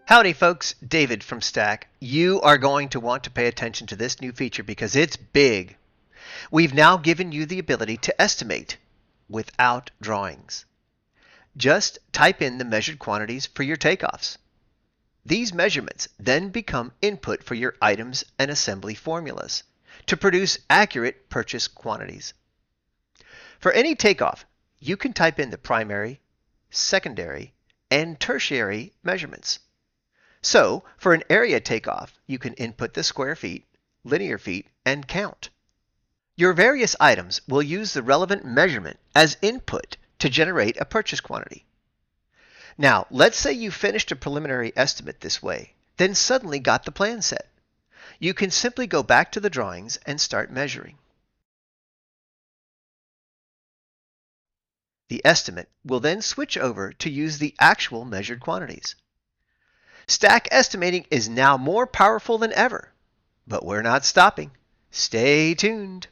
Howdy folks, David from Stack. You are going to want to pay attention to this new feature because it's big. We've now given you the ability to estimate without drawings. Just type in the measured quantities for your takeoffs. These measurements then become input for your items and assembly formulas to produce accurate purchase quantities. For any takeoff, you can type in the primary, secondary, and tertiary measurements. So, for an area takeoff, you can input the square feet, linear feet, and count. Your various items will use the relevant measurement as input to generate a purchase quantity. Now, let's say you finished a preliminary estimate this way, then suddenly got the plan set. You can simply go back to the drawings and start measuring. The estimate will then switch over to use the actual measured quantities. Stack estimating is now more powerful than ever, but we're not stopping. Stay tuned.